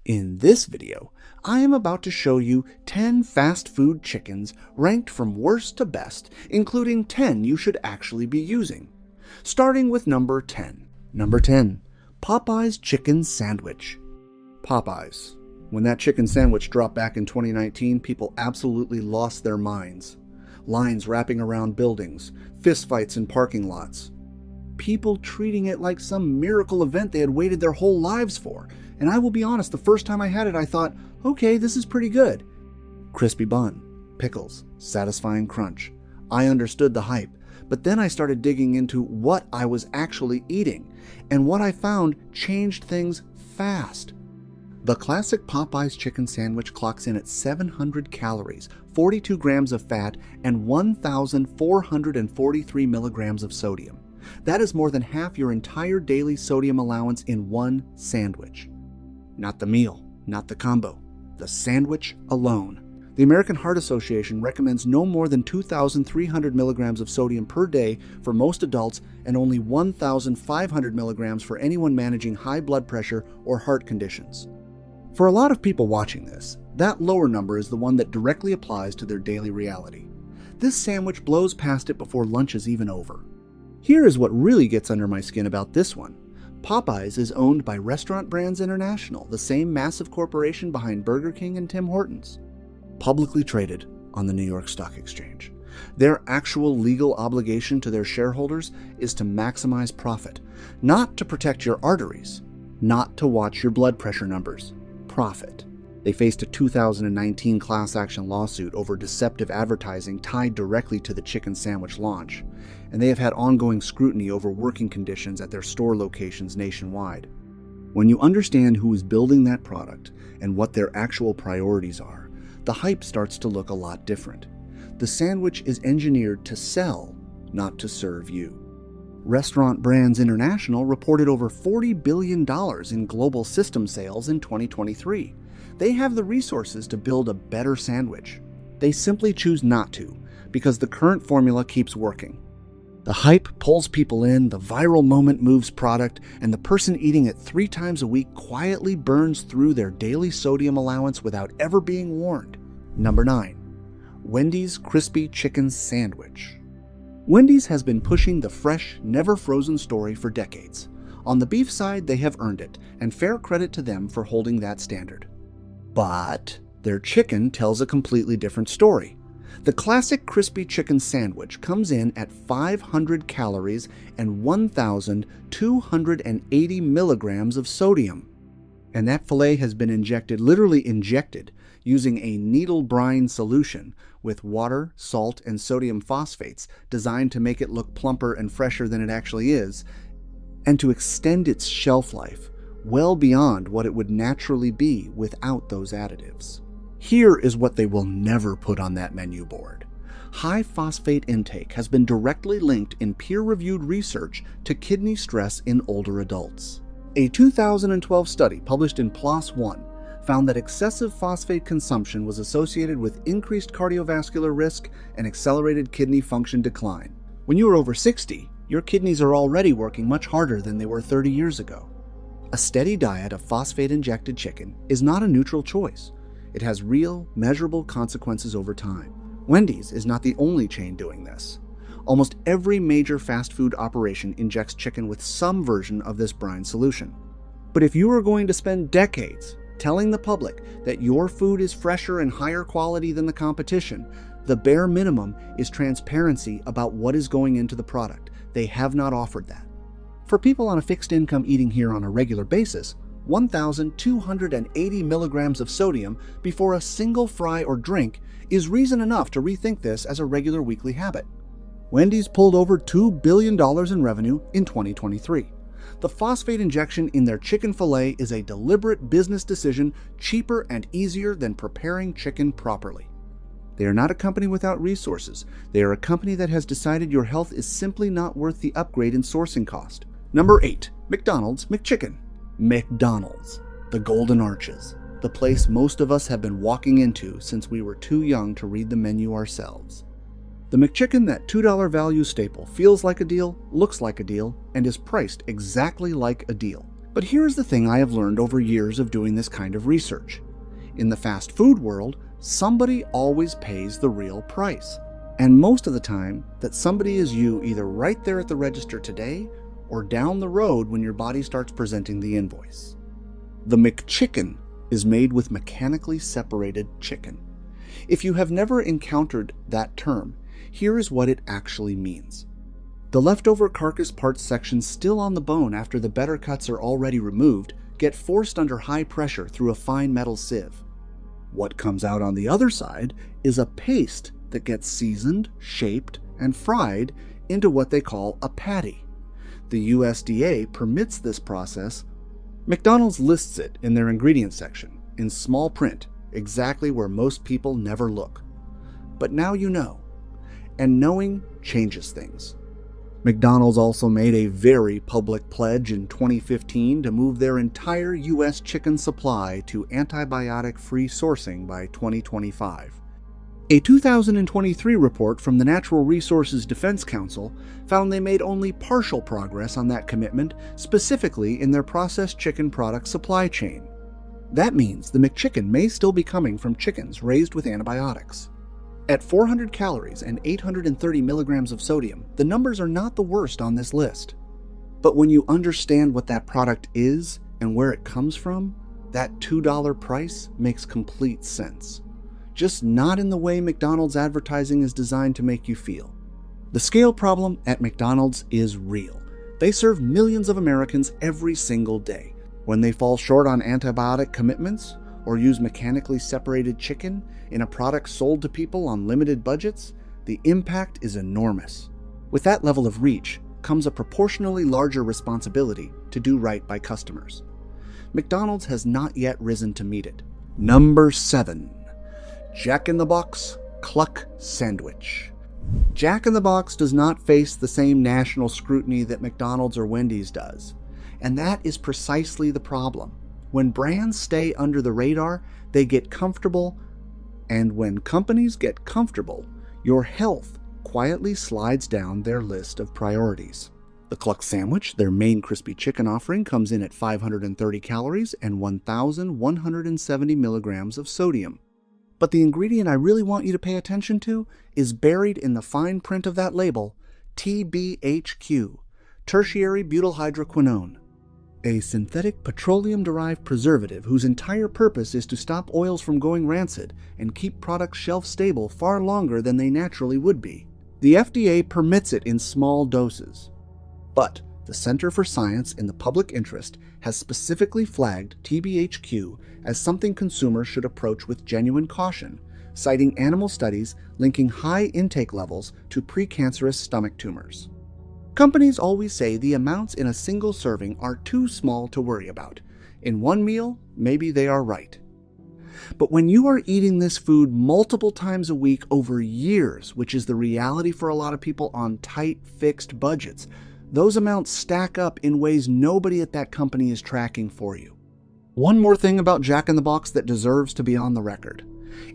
In this video, I am about to show you 10 fast food chickens ranked from worst to best, including 10 you should actually be using. Starting with number 10. Number 10. Popeye's Chicken Sandwich. Popeyes. When that chicken sandwich dropped back in 2019, people absolutely lost their minds. Lines wrapping around buildings, fistfights in parking lots. People treating it like some miracle event they had waited their whole lives for. And I will be honest, the first time I had it, I thought, okay, this is pretty good. Crispy bun, pickles, satisfying crunch. I understood the hype, but then I started digging into what I was actually eating, and what I found changed things fast. The classic Popeye's chicken sandwich clocks in at 700 calories, 42 grams of fat, and 1,443 milligrams of sodium. That is more than half your entire daily sodium allowance in one sandwich. Not the meal, not the combo, the sandwich alone. The American Heart Association recommends no more than 2,300 milligrams of sodium per day for most adults and only 1,500 milligrams for anyone managing high blood pressure or heart conditions. For a lot of people watching this, that lower number is the one that directly applies to their daily reality. This sandwich blows past it before lunch is even over. Here is what really gets under my skin about this one. Popeyes is owned by Restaurant Brands International, the same massive corporation behind Burger King and Tim Hortons. Publicly traded on the New York Stock Exchange. Their actual legal obligation to their shareholders is to maximize profit, not to protect your arteries, not to watch your blood pressure numbers. Profit. They faced a 2019 class action lawsuit over deceptive advertising tied directly to the chicken sandwich launch, and they have had ongoing scrutiny over working conditions at their store locations nationwide. When you understand who is building that product and what their actual priorities are, the hype starts to look a lot different. The sandwich is engineered to sell, not to serve you. Restaurant Brands International reported over $40 billion in global system sales in 2023. They have the resources to build a better sandwich. They simply choose not to, because the current formula keeps working. The hype pulls people in, the viral moment moves product, and the person eating it 3 times a week quietly burns through their daily sodium allowance without ever being warned. Number 9. Wendy's Crispy Chicken Sandwich. Wendy's has been pushing the fresh, never-frozen story for decades. On the beef side, they have earned it, and fair credit to them for holding that standard. But their chicken tells a completely different story. The classic crispy chicken sandwich comes in at 500 calories and 1,280 milligrams of sodium. And that filet has been literally injected, using a needle brine solution with water, salt, and sodium phosphates designed to make it look plumper and fresher than it actually is, and to extend its shelf life well beyond what it would naturally be without those additives. Here is what they will never put on that menu board. High phosphate intake has been directly linked in peer-reviewed research to kidney stress in older adults. A 2012 study published in PLOS One found that excessive phosphate consumption was associated with increased cardiovascular risk and accelerated kidney function decline. When you are over 60, your kidneys are already working much harder than they were 30 years ago. A steady diet of phosphate-injected chicken is not a neutral choice. It has real, measurable consequences over time. Wendy's is not the only chain doing this. Almost every major fast food operation injects chicken with some version of this brine solution. But if you are going to spend decades telling the public that your food is fresher and higher quality than the competition, the bare minimum is transparency about what is going into the product. They have not offered that. For people on a fixed income eating here on a regular basis, 1,280 milligrams of sodium before a single fry or drink is reason enough to rethink this as a regular weekly habit. Wendy's pulled over $2 billion in revenue in 2023. The phosphate injection in their chicken fillet is a deliberate business decision, cheaper and easier than preparing chicken properly. They are not a company without resources. They are a company that has decided your health is simply not worth the upgrade in sourcing cost. Number 8. McDonald's McChicken. McDonald's. The Golden Arches. The place most of us have been walking into since we were too young to read the menu ourselves. The McChicken, that $2 value staple, feels like a deal, looks like a deal, and is priced exactly like a deal. But here's the thing I have learned over years of doing this kind of research. In the fast food world, somebody always pays the real price. And most of the time, that somebody is you either right there at the register today or down the road when your body starts presenting the invoice. The McChicken is made with mechanically separated chicken. If you have never encountered that term, here is what it actually means. The leftover carcass parts sections still on the bone after the better cuts are already removed get forced under high pressure through a fine metal sieve. What comes out on the other side is a paste that gets seasoned, shaped, and fried into what they call a patty. The USDA permits this process. McDonald's lists it in their ingredients section, in small print, exactly where most people never look. But now you know, and knowing changes things. McDonald's also made a very public pledge in 2015 to move their entire U.S. chicken supply to antibiotic-free sourcing by 2025. A 2023 report from the Natural Resources Defense Council found they made only partial progress on that commitment, specifically in their processed chicken product supply chain. That means the McChicken may still be coming from chickens raised with antibiotics. At 400 calories and 830 milligrams of sodium, the numbers are not the worst on this list. But when you understand what that product is and where it comes from, that $2 price makes complete sense. Just not in the way McDonald's advertising is designed to make you feel. The scale problem at McDonald's is real. They serve millions of Americans every single day. When they fall short on antibiotic commitments or use mechanically separated chicken in a product sold to people on limited budgets, the impact is enormous. With that level of reach comes a proportionally larger responsibility to do right by customers. McDonald's has not yet risen to meet it. Number 7. Jack in the Box Cluck Sandwich. Jack in the Box does not face the same national scrutiny that McDonald's or Wendy's does. And that is precisely the problem. When brands stay under the radar, they get comfortable, and when companies get comfortable, your health quietly slides down their list of priorities. The Cluck Sandwich, their main crispy chicken offering, comes in at 530 calories and 1,170 milligrams of sodium. But the ingredient I really want you to pay attention to is buried in the fine print of that label, TBHQ, tertiary butyl hydroquinone, a synthetic petroleum-derived preservative whose entire purpose is to stop oils from going rancid and keep products shelf-stable far longer than they naturally would be. The FDA permits it in small doses. But the Center for Science in the Public Interest has specifically flagged TBHQ as something consumers should approach with genuine caution, citing animal studies linking high intake levels to precancerous stomach tumors. Companies always say the amounts in a single serving are too small to worry about. In one meal, maybe they are right. But when you are eating this food multiple times a week over years, which is the reality for a lot of people on tight, fixed budgets, those amounts stack up in ways nobody at that company is tracking for you. One more thing about Jack in the Box that deserves to be on the record.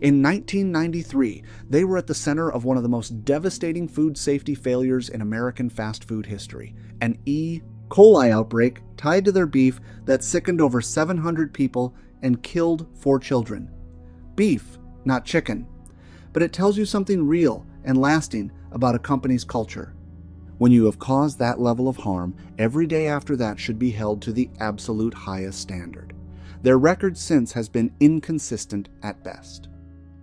In 1993, they were at the center of one of the most devastating food safety failures in American fast food history, an E. coli outbreak tied to their beef that sickened over 700 people and killed 4 children. Beef, not chicken. But it tells you something real and lasting about a company's culture. When you have caused that level of harm, every day after that should be held to the absolute highest standard. Their record since has been inconsistent at best.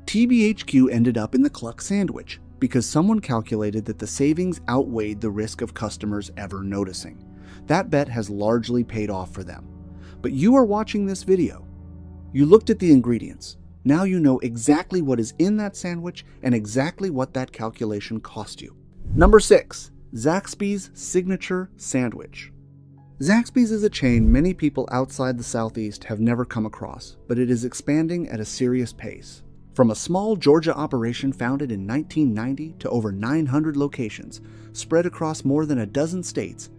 TBHQ ended up in the Cluck Sandwich because someone calculated that the savings outweighed the risk of customers ever noticing. That bet has largely paid off for them. But you are watching this video. You looked at the ingredients. Now you know exactly what is in that sandwich and exactly what that calculation cost you. Number 6. Zaxby's Signature Sandwich. Zaxby's is a chain many people outside the Southeast have never come across, but it is expanding at a serious pace. From a small Georgia operation founded in 1990 to over 900 locations, spread across more than a dozen states,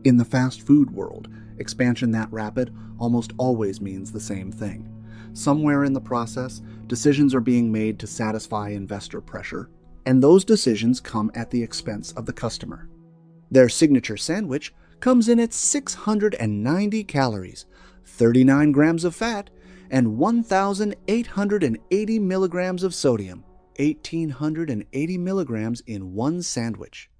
in the fast food world, expansion that rapid almost always means the same thing. Somewhere in the process, decisions are being made to satisfy investor pressure, and those decisions come at the expense of the customer. Their signature sandwich comes in at 690 calories, 39 grams of fat, and 1,880 milligrams of sodium, 1,880 milligrams in one sandwich.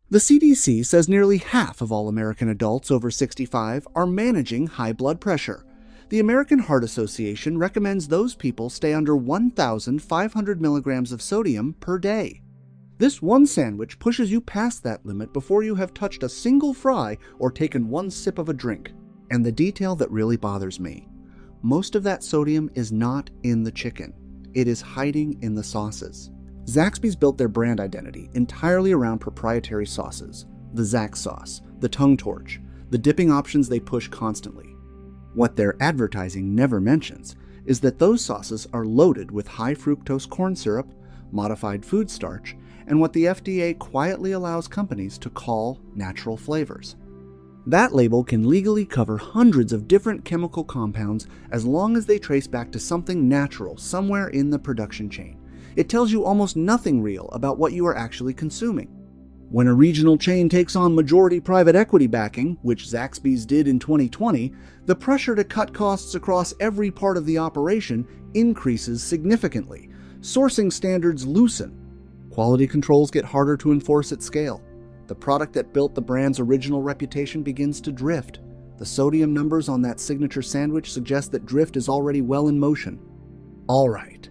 The CDC says nearly half of all American adults over 65 are managing high blood pressure. The American Heart Association recommends those people stay under 1,500 milligrams of sodium per day. This one sandwich pushes you past that limit before you have touched a single fry or taken one sip of a drink. And the detail that really bothers me, most of that sodium is not in the chicken. It is hiding in the sauces. Zaxby's built their brand identity entirely around proprietary sauces, the Zax sauce, the tongue torch, the dipping options they push constantly. What their advertising never mentions is that those sauces are loaded with high fructose corn syrup, modified food starch, and what the FDA quietly allows companies to call natural flavors. That label can legally cover hundreds of different chemical compounds as long as they trace back to something natural somewhere in the production chain. It tells you almost nothing real about what you are actually consuming. When a regional chain takes on majority private equity backing, which Zaxby's did in 2020, the pressure to cut costs across every part of the operation increases significantly. Sourcing standards loosen. Quality controls get harder to enforce at scale. The product that built the brand's original reputation begins to drift. The sodium numbers on that signature sandwich suggest that drift is already well in motion. All right.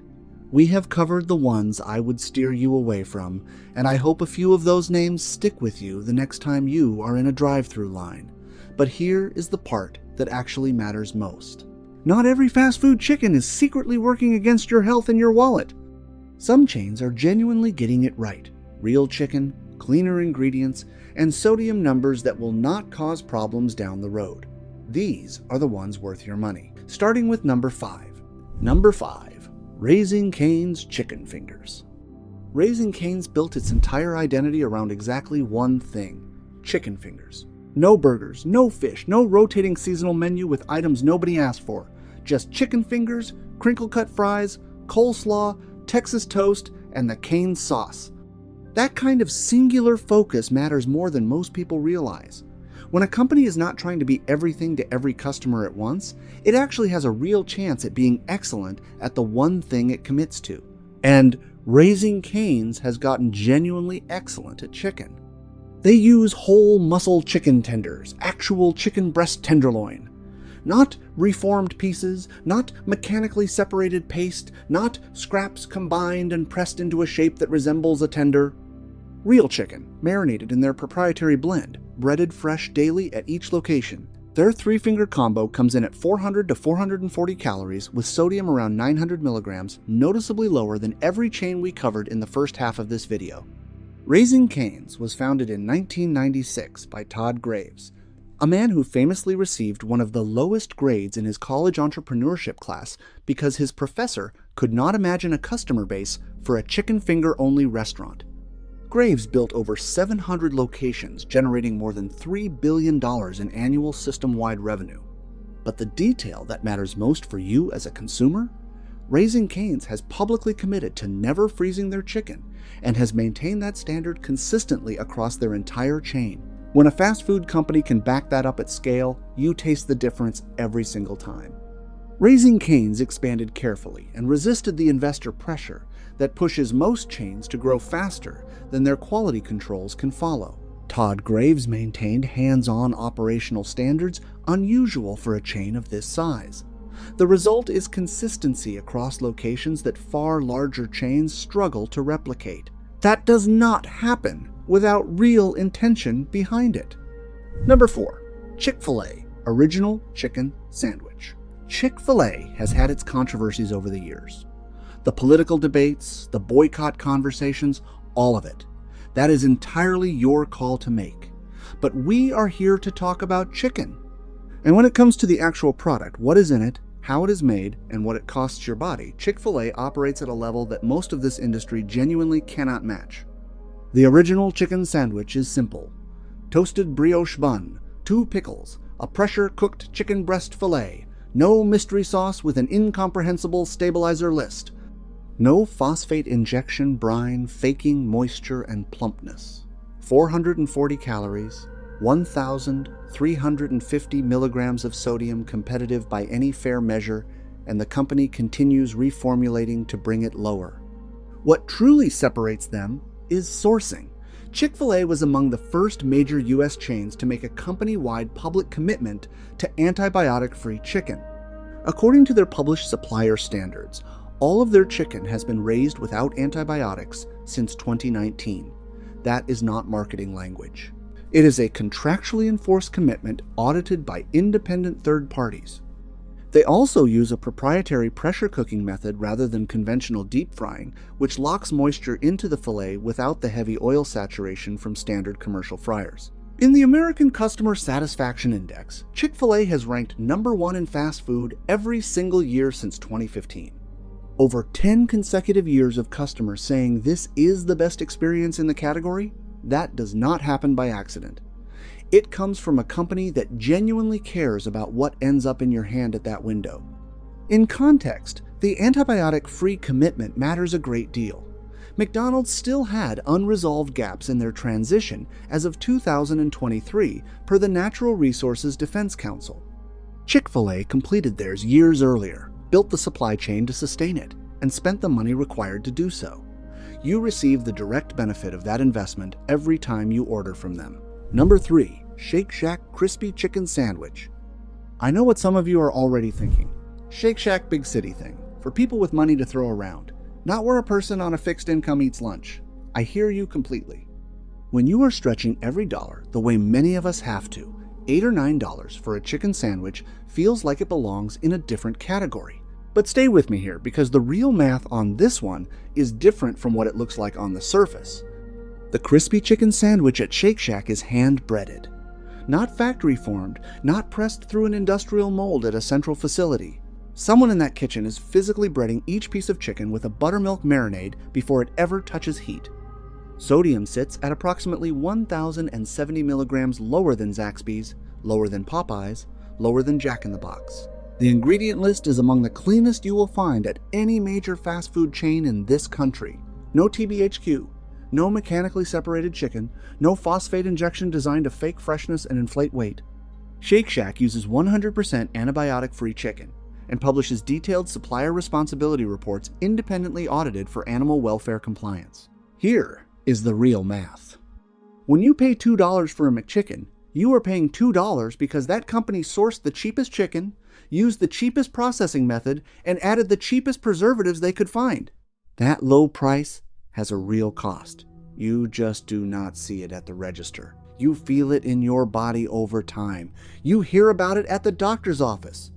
We have covered the ones I would steer you away from, and I hope a few of those names stick with you the next time you are in a drive-thru line. But here is the part that actually matters most. Not every fast food chicken is secretly working against your health and your wallet. Some chains are genuinely getting it right. Real chicken, cleaner ingredients, and sodium numbers that will not cause problems down the road. These are the ones worth your money. Starting with number 5. Number 5. Raising Cane's Chicken Fingers. Raising Cane's built its entire identity around exactly one thing: chicken fingers. No burgers, no fish, no rotating seasonal menu with items nobody asked for. Just chicken fingers, crinkle-cut fries, coleslaw, Texas toast, and the Cane's sauce. That kind of singular focus matters more than most people realize. When a company is not trying to be everything to every customer at once, it actually has a real chance at being excellent at the one thing it commits to. And Raising Cane's has gotten genuinely excellent at chicken. They use whole muscle chicken tenders, actual chicken breast tenderloin. Not reformed pieces, not mechanically separated paste, not scraps combined and pressed into a shape that resembles a tender. Real chicken, marinated in their proprietary blend, breaded fresh daily at each location. Their 3-finger combo comes in at 400 to 440 calories with sodium around 900 milligrams, noticeably lower than every chain we covered in the first half of this video. Raising Cane's was founded in 1996 by Todd Graves, a man who famously received one of the lowest grades in his college entrepreneurship class because his professor could not imagine a customer base for a chicken finger-only restaurant. Graves built over 700 locations, generating more than $3 billion in annual system-wide revenue. But the detail that matters most for you as a consumer? Raising Cane's has publicly committed to never freezing their chicken and has maintained that standard consistently across their entire chain. When a fast food company can back that up at scale, you taste the difference every single time. Raising Cane's expanded carefully and resisted the investor pressure that pushes most chains to grow faster than their quality controls can follow. Todd Graves maintained hands-on operational standards unusual for a chain of this size. The result is consistency across locations that far larger chains struggle to replicate. That does not happen without real intention behind it. Number 4. Chick-fil-A Original Chicken Sandwich. Chick-fil-A has had its controversies over the years. The political debates, the boycott conversations, all of it. That is entirely your call to make. But we are here to talk about chicken. And when it comes to the actual product, what is in it, how it is made, and what it costs your body, Chick-fil-A operates at a level that most of this industry genuinely cannot match. The original chicken sandwich is simple. Toasted brioche bun, 2 pickles, a pressure-cooked chicken breast fillet, no mystery sauce with an incomprehensible stabilizer list, no phosphate injection brine faking moisture and plumpness. 440 calories, 1,350 milligrams of sodium, competitive by any fair measure, and the company continues reformulating to bring it lower. What truly separates them is sourcing. Chick-fil-A was among the first major U.S. chains to make a company-wide public commitment to antibiotic-free chicken. According to their published supplier standards, all of their chicken has been raised without antibiotics since 2019. That is not marketing language. It is a contractually enforced commitment audited by independent third parties. They also use a proprietary pressure cooking method rather than conventional deep frying, which locks moisture into the fillet without the heavy oil saturation from standard commercial fryers. In the American Customer Satisfaction Index, Chick-fil-A has ranked #1 in fast food every single year since 2015. Over 10 consecutive years of customers saying this is the best experience in the category, that does not happen by accident. It comes from a company that genuinely cares about what ends up in your hand at that window. In context, the antibiotic-free commitment matters a great deal. McDonald's still had unresolved gaps in their transition as of 2023 per the Natural Resources Defense Council. Chick-fil-A completed theirs years earlier, built the supply chain to sustain it, and spent the money required to do so. You receive the direct benefit of that investment every time you order from them. Number 3. Shake Shack Crispy Chicken Sandwich. I know what some of you are already thinking. Shake Shack big city thing, for people with money to throw around, not where a person on a fixed income eats lunch. I hear you completely. When you are stretching every dollar the way many of us have to, $8 or $9 for a chicken sandwich feels like it belongs in a different category. But stay with me here, because the real math on this one is different from what it looks like on the surface. The crispy chicken sandwich at Shake Shack is hand-breaded. Not factory-formed, not pressed through an industrial mold at a central facility. Someone in that kitchen is physically breading each piece of chicken with a buttermilk marinade before it ever touches heat. Sodium sits at approximately 1,070 milligrams lower than Zaxby's, lower than Popeye's, lower than Jack in the Box. The ingredient list is among the cleanest you will find at any major fast food chain in this country. No TBHQ. No mechanically separated chicken, no phosphate injection designed to fake freshness and inflate weight. Shake Shack uses 100% antibiotic-free chicken and publishes detailed supplier responsibility reports independently audited for animal welfare compliance. Here is the real math. When you pay $2 for a McChicken, you are paying $2 because that company sourced the cheapest chicken, used the cheapest processing method, and added the cheapest preservatives they could find. That low price has a real cost. You just do not see it at the register. You feel it in your body over time. You hear about it at the doctor's office.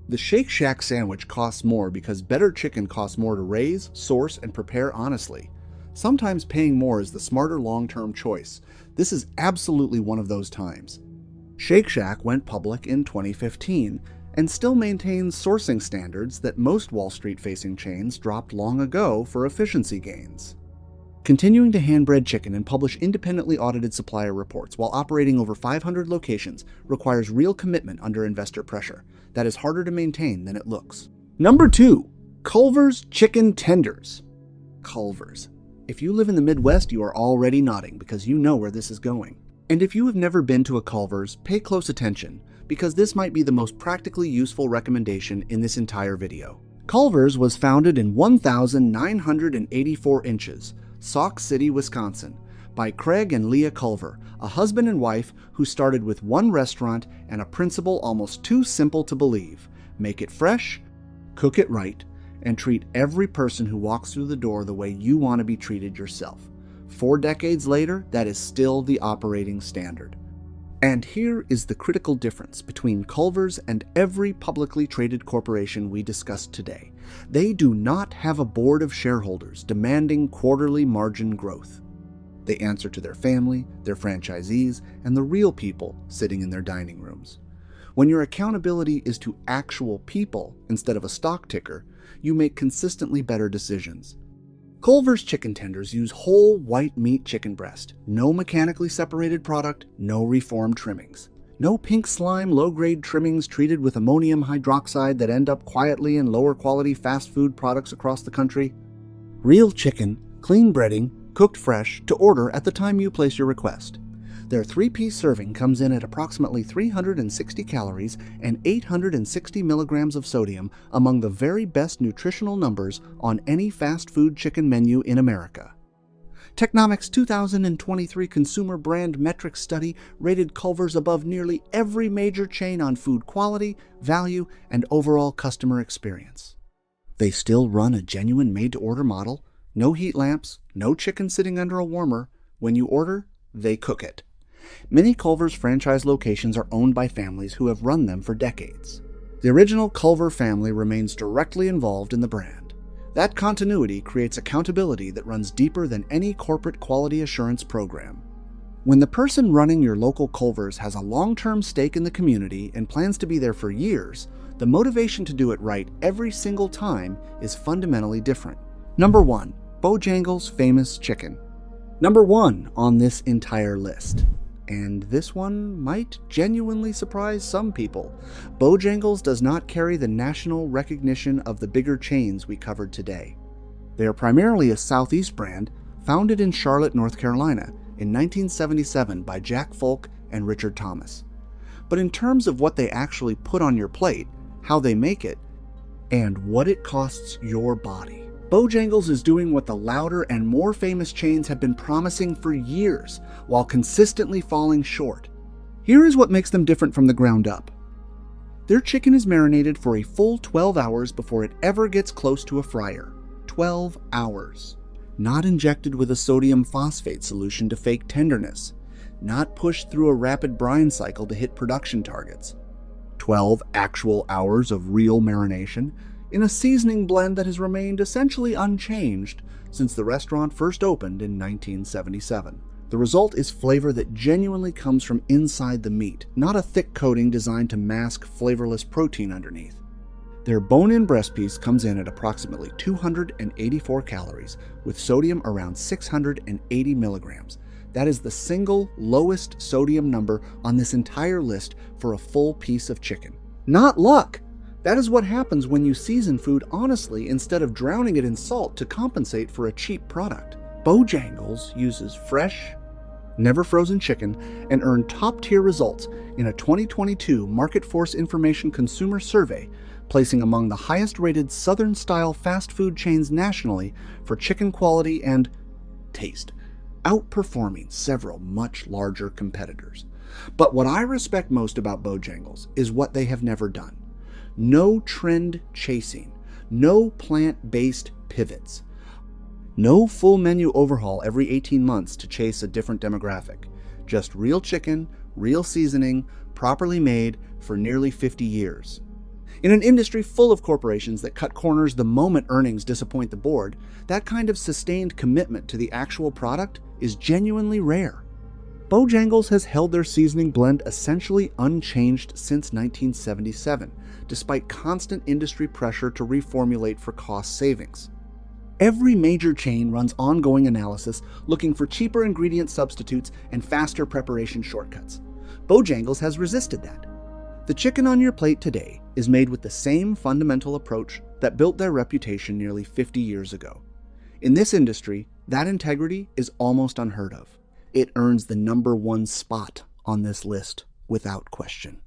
The Shake Shack sandwich costs more because better chicken costs more to raise, source, and prepare honestly. Sometimes paying more is the smarter long-term choice. This is absolutely one of those times. Shake Shack went public in 2015 and still maintains sourcing standards that most Wall Street-facing chains dropped long ago for efficiency gains. Continuing to hand-bread chicken and publish independently audited supplier reports while operating over 500 locations requires real commitment under investor pressure. That is harder to maintain than it looks. Number 2. Culver's Chicken Tenders. Culver's. If you live in the Midwest, you are already nodding because you know where this is going. And if you have never been to a Culver's, pay close attention, because this might be the most practically useful recommendation in this entire video. Culver's was founded in 1,984 inches, Sauk City, Wisconsin, by Craig and Leah Culver, a husband and wife who started with one restaurant and a principle almost too simple to believe: make it fresh, cook it right, and treat every person who walks through the door the way you want to be treated yourself. 4 decades later, that is still the operating standard. And here is the critical difference between Culver's and every publicly traded corporation we discussed today. They do not have a board of shareholders demanding quarterly margin growth. They answer to their family, their franchisees, and the real people sitting in their dining rooms. When your accountability is to actual people instead of a stock ticker, you make consistently better decisions. Culver's chicken tenders use whole white meat chicken breast, no mechanically separated product, no reformed trimmings. No pink slime, low-grade trimmings treated with ammonium hydroxide that end up quietly in lower-quality fast food products across the country. Real chicken, clean breading, cooked fresh, to order at the time you place your request. Their 3-piece serving comes in at approximately 360 calories and 860 milligrams of sodium, among the very best nutritional numbers on any fast food chicken menu in America. Technomic's 2023 Consumer Brand Metrics study rated Culver's above nearly every major chain on food quality, value, and overall customer experience. They still run a genuine made-to-order model, no heat lamps, no chicken sitting under a warmer. When you order, they cook it. Many Culver's franchise locations are owned by families who have run them for decades. The original Culver family remains directly involved in the brand. That continuity creates accountability that runs deeper than any corporate quality assurance program. When the person running your local Culver's has a long-term stake in the community and plans to be there for years, the motivation to do it right every single time is fundamentally different. Number 1. Bojangles' famous chicken. Number 1 on this entire list, and this one might genuinely surprise some people, Bojangles does not carry the national recognition of the bigger chains we covered today. They are primarily a Southeast brand founded in Charlotte, North Carolina in 1977 by Jack Folk and Richard Thomas. But in terms of what they actually put on your plate, how they make it, and what it costs your body, Bojangles is doing what the louder and more famous chains have been promising for years, while consistently falling short. Here is what makes them different from the ground up. Their chicken is marinated for a full 12 hours before it ever gets close to a fryer. 12 hours. Not injected with a sodium phosphate solution to fake tenderness. Not pushed through a rapid brine cycle to hit production targets. 12 actual hours of real marination in a seasoning blend that has remained essentially unchanged since the restaurant first opened in 1977. The result is flavor that genuinely comes from inside the meat, not a thick coating designed to mask flavorless protein underneath. Their bone-in breast piece comes in at approximately 284 calories, with sodium around 680 milligrams. That is the single lowest sodium number on this entire list for a full piece of chicken. Not luck! That is what happens when you season food honestly instead of drowning it in salt to compensate for a cheap product. Bojangles uses fresh, never frozen chicken and earned top-tier results in a 2022 Market Force Information Consumer Survey, placing among the highest-rated Southern-style fast food chains nationally for chicken quality and taste, outperforming several much larger competitors. But what I respect most about Bojangles is what they have never done. No trend chasing, no plant-based pivots, no full menu overhaul every 18 months to chase a different demographic. Just real chicken, real seasoning, properly made for nearly 50 years. In an industry full of corporations that cut corners the moment earnings disappoint the board, that kind of sustained commitment to the actual product is genuinely rare. Bojangles has held their seasoning blend essentially unchanged since 1977, despite constant industry pressure to reformulate for cost savings. Every major chain runs ongoing analysis looking for cheaper ingredient substitutes and faster preparation shortcuts. Bojangles has resisted that. The chicken on your plate today is made with the same fundamental approach that built their reputation nearly 50 years ago. In this industry, that integrity is almost unheard of. It earns the #1 spot on this list without question.